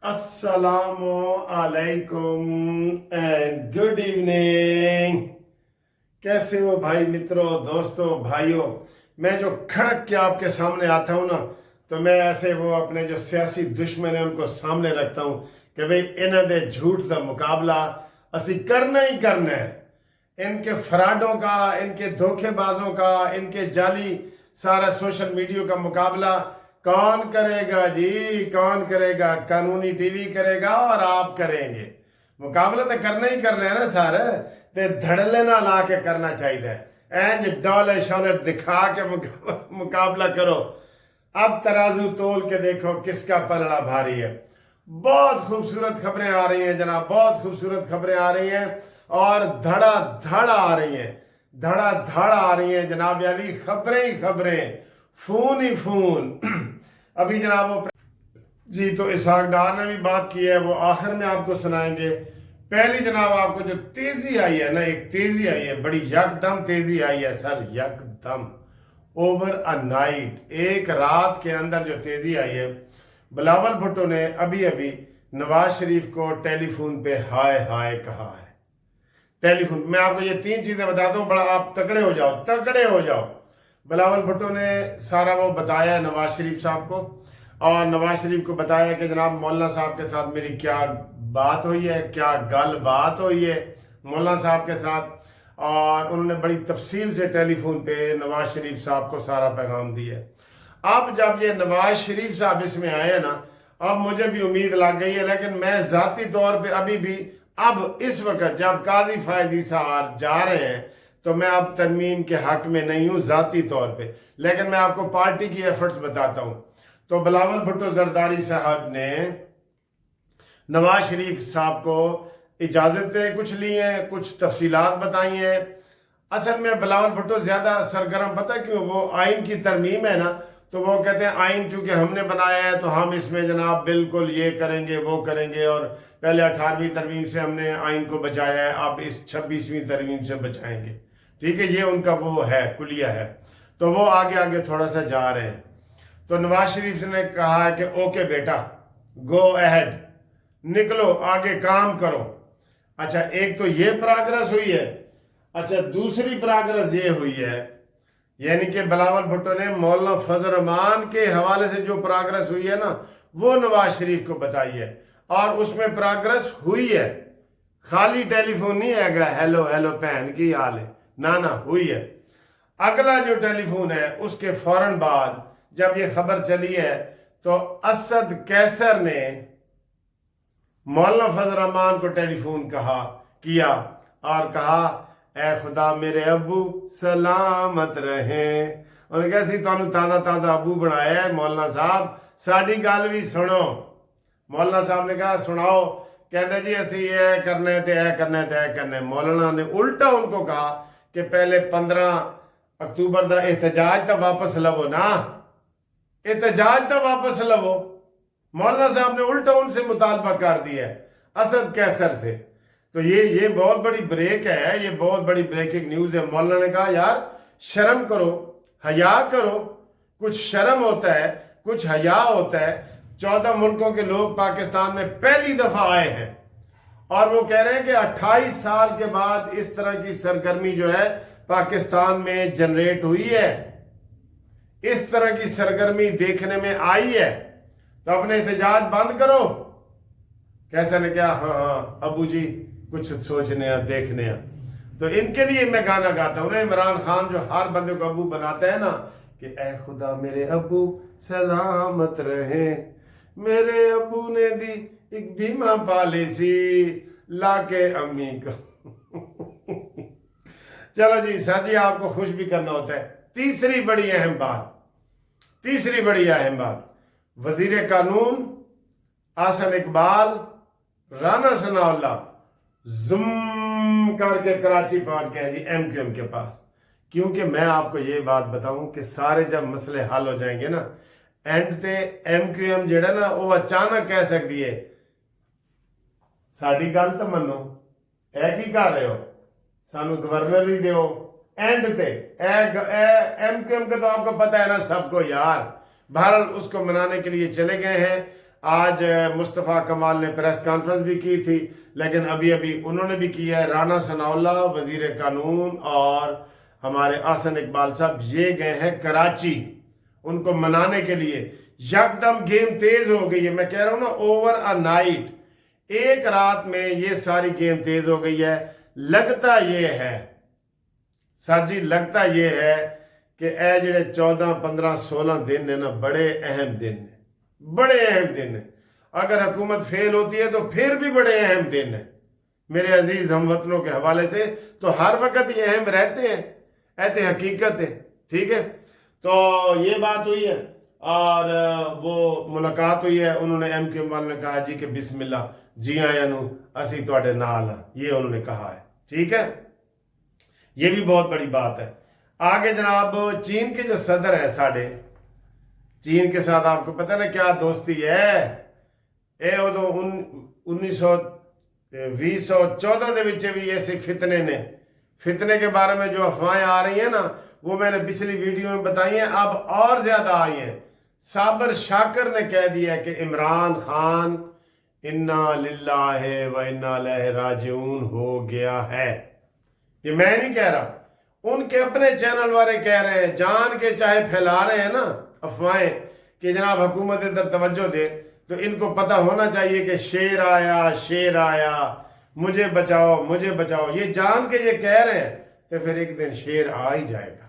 अस्सलामु अलैकुम and good evening. कैसे हो भाई, मित्रों, दोस्तों, भाइयों। मैं जो खड़क के आपके सामने आता हूँ ना, तो मैं ऐसे वो अपने जो सियासी दुश्मन है उनको सामने रखता हूँ कि भाई इन्हां दे झूठ का मुकाबला असी करना ही करना है। इनके फ्रॉडों का, इनके धोखेबाजों का, इनके जाली सारा सोशल मीडिया का मुकाबला कौन करेगा जी? कौन करेगा? कानूनी टीवी करेगा और आप करेंगे। मुकाबला तो करना ही करना है ना सारे। ते धड़ल्ले ना ला के करना चाहिए। एंज डॉलर शॉलर दिखा के मुकाबला करो। अब तराजू तोल के देखो किसका पलड़ा भारी है। बहुत खूबसूरत खबरें आ रही हैं जनाब, बहुत खूबसूरत खबरें आ रही हैं और धड़ा धड़ आ रही हैं, धड़ा धड़ आ रही हैं जनाब। यानी खबरें ही खबरें, खून ही खून। अभी जनाब वो जी तो इसहाक डार ने भी बात की है, वो आखिर में आपको सुनाएंगे। पहली जनाब आपको जो तेजी आई है ना, एक तेजी आई है, बड़ी यकदम तेजी आई है सर, यकदम ओवर अ नाइट, एक रात के अंदर जो तेजी आई है। बिलावल भुट्टो ने अभी अभी नवाज शरीफ को टेलीफोन पे हाय हाय कहा है। टेलीफोन मैं आपको ये तीन चीजें बताता हूँ, बड़ा आप तगड़े हो जाओ, तगड़े हो जाओ। बिलावल भुट्टो ने सारा वो बताया नवाज शरीफ साहब को, और नवाज शरीफ को बताया कि जनाब मौलाना साहब के साथ मेरी क्या बात हुई है, क्या गल बात हुई है मौलाना साहब के साथ। और उन्होंने बड़ी तफसील से टेलीफोन पे नवाज शरीफ साहब को सारा पैगाम दिया। अब जब ये नवाज शरीफ साहब इसमें आए हैं ना, अब मुझे भी उम्मीद लग गई है, लेकिन मैं जाती तौर पे अभी भी अब इस वक्त जब काजी फायजी साहब जा रहे हैं तो मैं अब तरमीम के हक में नहीं हूँ जाती तौर पे, लेकिन मैं आपको पार्टी की एफर्ट्स बताता हूँ। तो बिलावल भुट्टो जरदारी साहब ने नवाज शरीफ साहब को इजाजतें कुछ ली हैं, कुछ तफसीलात बताई हैं। असल में बिलावल भुट्टो ज्यादा सरगर्म पता है क्यों? वो आइन की तरमीम है ना, तो वो कहते हैं आइन चूंकि हमने बनाया है तो हम इसमें जनाब बिल्कुल ये करेंगे वो करेंगे, और पहले 18वीं तरमीम से हमने आइन को बचाया है, अब इस 26वीं तरमीम से बचाएंगे। ठीक है, ये उनका वो है, कुलिया है। तो वो आगे आगे थोड़ा सा जा रहे हैं। तो नवाज शरीफ ने कहा है कि ओके बेटा, गो अहेड, निकलो आगे काम करो। अच्छा, एक तो ये प्रोग्रेस हुई है। अच्छा, दूसरी प्रोग्रेस ये हुई है, यानी कि बिलावल भुट्टो ने मौलाना फजल रहमान के हवाले से जो प्रोग्रेस हुई है ना, वो नवाज शरीफ को बताई है, और उसमें प्रोग्रेस हुई है। खाली टेलीफोन नहीं है हेलो हेलो बहन की हाल है, ना ना, हुई है। अगला जो टेलीफोन है उसके फौरन बाद जब ये खबर चली है तो असद कैसर ने मौलाना फजल रहमान को टेलीफोन किया और कहा, ए खुदा मेरे अबू सलामत रहे। उन्होंने कहा सी तुहानू ताज़ा ताज़ा अबू बनाया है मौलाना साहब, साड़ी गल भी सुनो। मौलाना साहब ने कहा सुनाओ। कहते जी असी ये करने ते ऐ करने ते ऐ करने। मौलाना ने उल्टा उनको कहा कि पहले 15 अक्तूबर का एहतजाज तो वापस लवो ना, एहतजाज तो वापस लवो। मौलाना साहब ने उल्टा उनसे मुतालबा कर दिया है, असद कैसर से। तो ये बहुत बड़ी ब्रेक है, ये बहुत बड़ी ब्रेकिंग न्यूज है। मौलाना ने कहा यार शर्म करो, हया करो, कुछ शर्म होता है, कुछ हया होता है। 14 मुल्कों के लोग पाकिस्तान में पहली दफा आए हैं और वो कह रहे हैं कि 28 साल के बाद इस तरह की सरगर्मी जो है पाकिस्तान में जनरेट हुई है, इस तरह की सरगर्मी देखने में आई है, तो अपने एहतजाज बंद करो। कैसे ने क्या, हाँ हाँ अबू जी कुछ सोचने देखने। तो इनके लिए मैं गाना गाता हूँ ना, इमरान खान जो हर बंदे को अबू बनाता है ना, कि ए खुदा मेरे अबू सलामत रहे, मेरे अबू ने दी एक बीमा पॉलिसी लाके अम्मी को। चलो जी सर जी, आपको खुश भी करना होता है। तीसरी बड़ी अहम बात, वजीर कानून आसन इकबाल राना सनाउल्लाह जुम करके कराची पहुंच गए जी एमक्यूएम के पास। क्योंकि मैं आपको ये बात बताऊं कि सारे जब मसले हल हो जाएंगे ना, एंड ते एमक्यूएम जेड़ा ना वो अचानक कह सकती है साड़ी गल तो मनो, ऐ की कर रहे हो, सानू गवर्नर भी दो। एंड ते एमक्यूएम का तो आपको पता है ना सबको यार। बहरहाल उसको मनाने के लिए चले गए हैं। آج مصطفیٰ کمال نے پریس کانفرنس بھی کی تھی، لیکن ابھی انہوں نے بھی کیا ہے۔ رانا ثناء اللہ وزیر قانون اور ہمارے احسن اقبال صاحب یہ گئے ہیں کراچی ان کو منانے کے لیے۔ یکدم گیم تیز ہو گئی ہے، میں کہہ رہا ہوں نا، اوور اے نائٹ، ایک رات میں یہ ساری گیم تیز ہو گئی ہے۔ لگتا یہ ہے سر جی، لگتا یہ ہے کہ اے جڑے 14 15 16 دن ہیں نا، بڑے اہم دن ہیں، بڑے اہم دن ہیں۔ اگر حکومت فیل ہوتی ہے تو پھر بھی بڑے اہم دن ہیں میرے عزیز ہم وطنوں کے حوالے سے، تو ہر وقت یہ اہم رہتے ہیں، ایسے حقیقت ہے، ٹھیک ہے۔ تو یہ بات ہوئی ہے اور وہ ملاقات ہوئی ہے، انہوں نے ایم کیو والوں نے کہا جی کہ بسم اللہ جی آیا نو اسی تواڈے نال ہاں، یہ انہوں نے کہا ہے، ٹھیک ہے۔ یہ بھی بہت بڑی بات ہے۔ آگے جناب چین کے جو صدر ہیں ساڑھے، چین کے ساتھ آپ کو پتہ نا کیا دوستی ہے، اے ادو 1914 دے وچ بھی ایسے فتنے کے بارے میں جو افواہیں آ رہی ہیں نا، وہ میں نے پچھلی ویڈیو میں بتائی ہیں، اب اور زیادہ آئی ہیں۔ صابر شاکر نے کہہ دیا کہ عمران خان انا للہ و انا الیہ راجعون ہو گیا ہے۔ یہ میں نہیں کہہ رہا، ان کے اپنے چینل والے کہہ رہے ہیں، جان کے چاہے پھیلا رہے ہیں نا افواہیں کہ جناب حکومت ادھر توجہ دے، تو ان کو پتہ ہونا چاہیے کہ شیر آیا مجھے بچاؤ مجھے بچاؤ، یہ جان کے یہ کہہ رہے ہیں تو پھر ایک دن شیر آ ہی جائے گا۔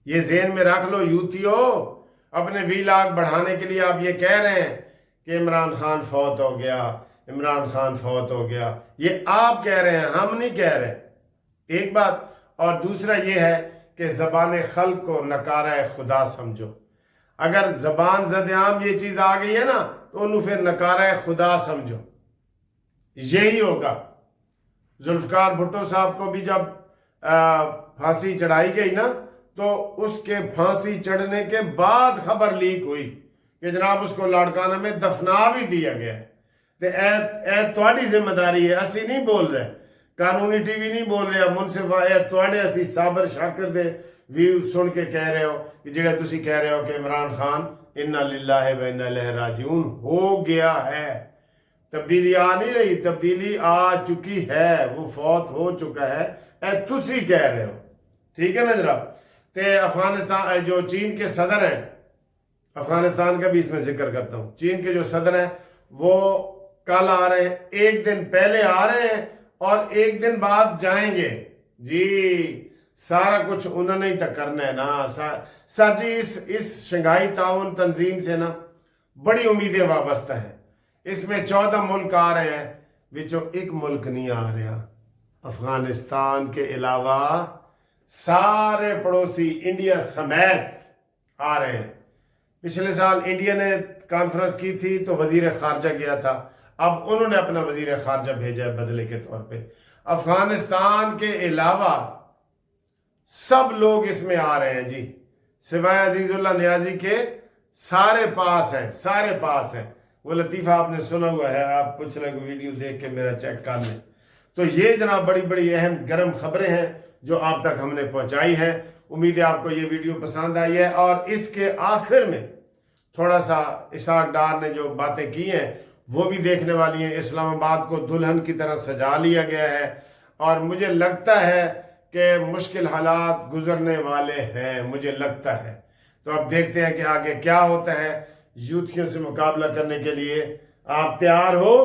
یہ ذہن میں رکھ لو یوتیو، اپنے ویلاگ بڑھانے کے لیے آپ یہ کہہ رہے ہیں کہ عمران خان فوت ہو گیا، عمران خان فوت ہو گیا، یہ آپ کہہ رہے ہیں، ہم نہیں کہہ رہے، ایک بات۔ اور دوسرا یہ ہے کہ زبان خلق کو نکارہ خدا سمجھو۔ اگر زبان زد عام یہ چیز آ گئی ہے نا تو انہوں پھر نکارہ خدا سمجھو، یہی ہوگا۔ ذوالفقار بھٹو صاحب کو بھی جب پھانسی چڑھائی گئی نا، تو اس کے پھانسی چڑھنے کے بعد خبر لیک ہوئی کہ جناب اس کو لاڑکانہ میں دفنا بھی دیا گیا ہے۔ تو اے تواڈی ذمہ داری ہے، اسی نہیں بول رہے، قانونی ٹی وی نہیں بول رہے، منصف اے تواڈے اسی صابر شاکر دے ویو سن کے کہہ رہے ہو کہ جڑے تسی کہہ رہے ہو کہ عمران خان انا للہ و انا الیہ راجعون ہو گیا ہے۔ تبدیلی آ نہیں رہی، تبدیلی آ چکی ہے، وہ فوت ہو چکا ہے، اے تسی کہہ رہے ہو، ٹھیک ہے نا جناب۔ تے افغانستان جو چین کے صدر ہیں، افغانستان کا بھی اس میں ذکر کرتا ہوں، چین کے جو صدر ہیں وہ کل آ رہے ہیں، ایک دن پہلے آ رہے ہیں اور ایک دن بعد جائیں گے جی۔ سارا کچھ انہوں نے ہی تک کرنا ہے نا سر جی۔ اس شنگھائی تعاون تنظیم سے نا بڑی امیدیں وابستہ ہیں، اس میں 14 ملک آ رہے ہیں، وچوں ایک ملک نہیں آ رہا، افغانستان کے علاوہ سارے پڑوسی انڈیا سمیت آ رہے ہیں۔ پچھلے سال انڈیا نے کانفرنس کی تھی تو وزیر خارجہ گیا تھا، اب انہوں نے اپنا وزیر خارجہ بھیجا ہے بدلے کے طور پہ۔ افغانستان کے علاوہ سب لوگ اس میں آ رہے ہیں جی، سوائے عزیز اللہ نیازی کے سارے پاس ہیں۔ وہ لطیفہ آپ نے سنا ہوا ہے، آپ کچھ نہ کوئی ویڈیو دیکھ کے میرا چیک کر لیں۔ تو یہ جناب بڑی بڑی اہم گرم خبریں ہیں جو آپ تک ہم نے پہنچائی ہیں۔ امید ہے آپ کو یہ ویڈیو پسند آئی ہے، اور اس کے آخر میں تھوڑا سا اسحاق ڈار نے جو باتیں کی ہیں وہ بھی دیکھنے والی ہیں۔ اسلام آباد کو دلہن کی طرح سجا لیا گیا ہے، اور مجھے لگتا ہے کہ مشکل حالات گزرنے والے ہیں، مجھے لگتا ہے۔ تو اب دیکھتے ہیں کہ آگے کیا ہوتا ہے۔ یوتھیوں سے مقابلہ کرنے کے لیے آپ تیار ہو؟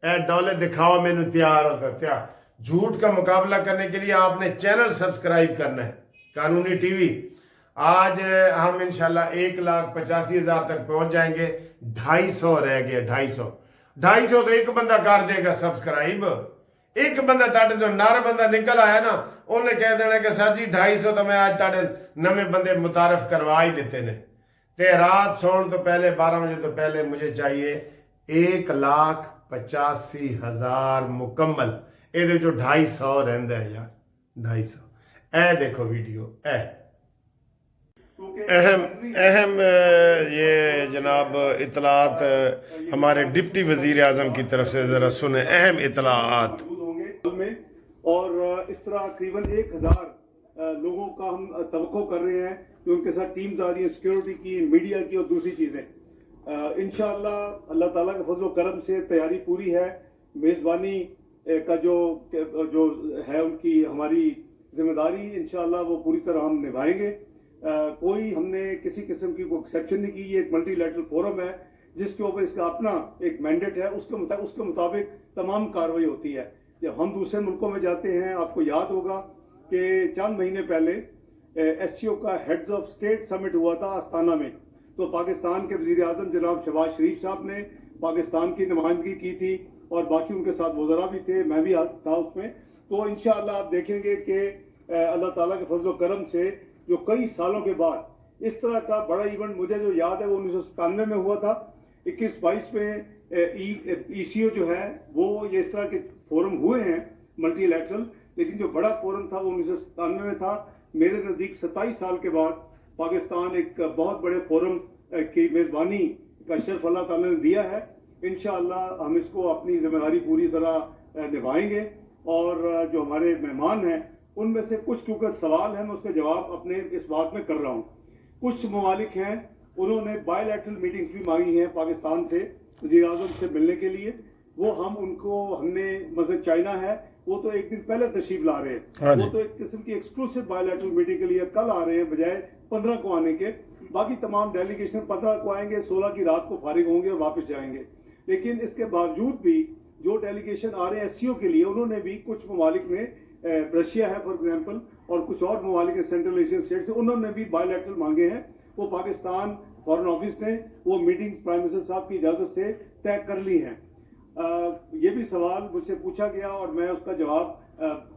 اے ڈولے دکھاؤ میں نے تیار ہوتا۔ جھوٹ کا مقابلہ کرنے کے لیے آپ نے چینل سبسکرائب کرنا ہے، قانونی ٹی وی۔ آج ہم انشاءاللہ 1,85,000 تک پہنچ جائیں گے، 250 رہ گئے، 250 تو ایک بندہ کر دے گا سبسکرائب، ایک بندہ تاڑے جو نر بندہ نکل آیا نا، انہیں کہہ دینا کہ سر جی 250 تو میں آج تاڑے نمے بندے متعارف کروا ہی دیتے نے۔ تے رات سون تو پہلے 12 بجے تو پہلے مجھے چاہیے 1,85,000 مکمل، یہ جو 250 رہندہ ہے یار، 250۔ اے دیکھو ویڈیو، اہم یہ جناب اطلاعات ہمارے ڈپٹی وزیر اعظم کی طرف سے ذرا سنیں، اہم اطلاعات۔ اور اس طرح تقریباً 1,000 لوگوں کا ہم توقع کر رہے ہیں کہ ان کے ساتھ ٹیمز آ رہی ہیں، سیکیورٹی کی، میڈیا کی اور دوسری چیزیں۔ इंशाअल्लाह अल्लाह ताला के फजल करम से तैयारी पूरी है। मेज़बानी का जो है उनकी हमारी जिम्मेदारी इंशाअल्लाह वो पूरी तरह हम निभाएंगे। कोई हमने किसी किस्म की कोई एक्सेप्शन नहीं की। ये एक मल्टीलैटरल फोरम है जिसके ऊपर इसका अपना एक मैंडेट है, उसके मुताबिक तमाम कार्रवाई होती है। जब हम दूसरे मुल्कों में जाते हैं, आपको याद होगा कि चंद महीने पहले एससीओ का हेड्स ऑफ स्टेट समिट हुआ था अस्ताना में, तो पाकिस्तान के वज़ीर आज़म जनाब शहबाज शरीफ साहब ने पाकिस्तान की नुमाइंदगी की थी और बाकी उनके साथ वज़रा भी थे, मैं भी था उसमें। तो इंशाअल्लाह आप देखेंगे कि अल्लाह ताला के फजल करम से जो कई सालों के बाद इस तरह का बड़ा इवेंट, मुझे जो याद है वो 1997 में हुआ था। 21-22 में ईसीओ जो है वो ये इस तरह के फोरम हुए हैं मल्टीलैटरल, लेकिन जो बड़ा फोरम था वो 1997 में था। मेरे नज़दीक 27 साल के बाद पाकिस्तान एक बहुत बड़े फोरम की मेज़बानी का शर्फ अल्लाह ताला ने दिया है। इंशाअल्लाह हम इसको अपनी जिम्मेदारी पूरी तरह निभाएंगे और जो हमारे मेहमान हैं उनमें से कुछ क्योंकि सवाल है मैं उसका जवाब अपने इस बात में कर रहा हूँ। कुछ ममालिक हैं उन्होंने बायलैटरल मीटिंग्स भी मांगी हैं पाकिस्तान से वज़ीर आज़म से मिलने के लिए। वो हमने मसलन चाइना है वो तो एक दिन पहले तशरीफ ला रहे हैं, वो तो एक किस्म की एक्सक्लूसिव बायलैटरल मीटिंग के लिए कल आ रहे हैं बजाय 15 को आने के। बाकी तमाम डेलीगेशन 15 को आएंगे, 16 की रात को फारिग होंगे और वापस जाएंगे। लेकिन इसके बावजूद भी जो डेलीगेशन आ रहे हैं एससीओ के लिए, उन्होंने भी कुछ ममालिक में रशिया है फॉर एग्जाम्पल और कुछ और ममालिक सेंट्रल एशियन स्टेट से, उन्होंने भी बायलैटरल मांगे हैं। वो पाकिस्तान फॉरेन ऑफिस ने वो मीटिंग प्राइम मिनिस्टर साहब की इजाज़त से तय कर ली हैं। ये भी सवाल मुझसे पूछा गया और मैं उसका जवाब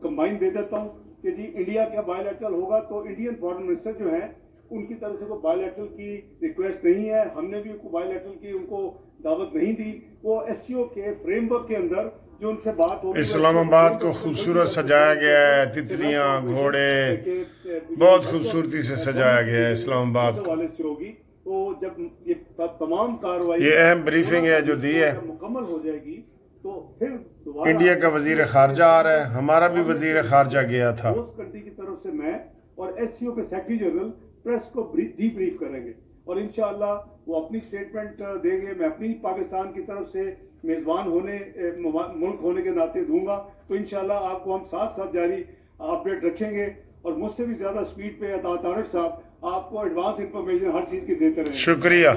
कंबाइन दे देता हूँ कि जी इंडिया क्या बायलैटरल होगा, तो इंडियन फॉरेन मिनिस्टर जो हैं उनकी तरफ से कोई बायलैटरल की रिक्वेस्ट नहीं है। हमने भी उनको बायलैटरल की उनको दावत नहीं दी। वो एससीओ के फ्रेमवर्क के अंदर जो उनसे बात होगी, इस्लामाबाद को खूबसूरत सजाया गया है, तितलियां, घोड़े, बहुत खूबसूरती से सजाया गया है इस्लामाबाद को। से होगी तो जब ये तमाम कार्रवाई ये अहम ब्रीफिंग है जो दी है। मुकम्मल हो जाएगी तो फिर दोबारा इंडिया का वजीर खारजा आ रहा है, हमारा भी वजीर खारजा गया था। उस कंट्री की तरफ से मैं और एससीओ के सेक्रेटरी जनरल प्रेस को डीब्रीफ करेंगे और इंशाअल्लाह वो अपनी स्टेटमेंट देंगे। मैं अपनी पाकिस्तान की तरफ से मेज़बान होने मुल्क होने के नाते दूंगा। तो इंशाअल्लाह आपको हम साथ साथ जारी अपडेट रखेंगे और मुझसे भी ज़्यादा स्पीड पे तारक साहब आपको एडवांस इंफॉर्मेशन हर चीज़ की देते रहेंगे। शुक्रिया।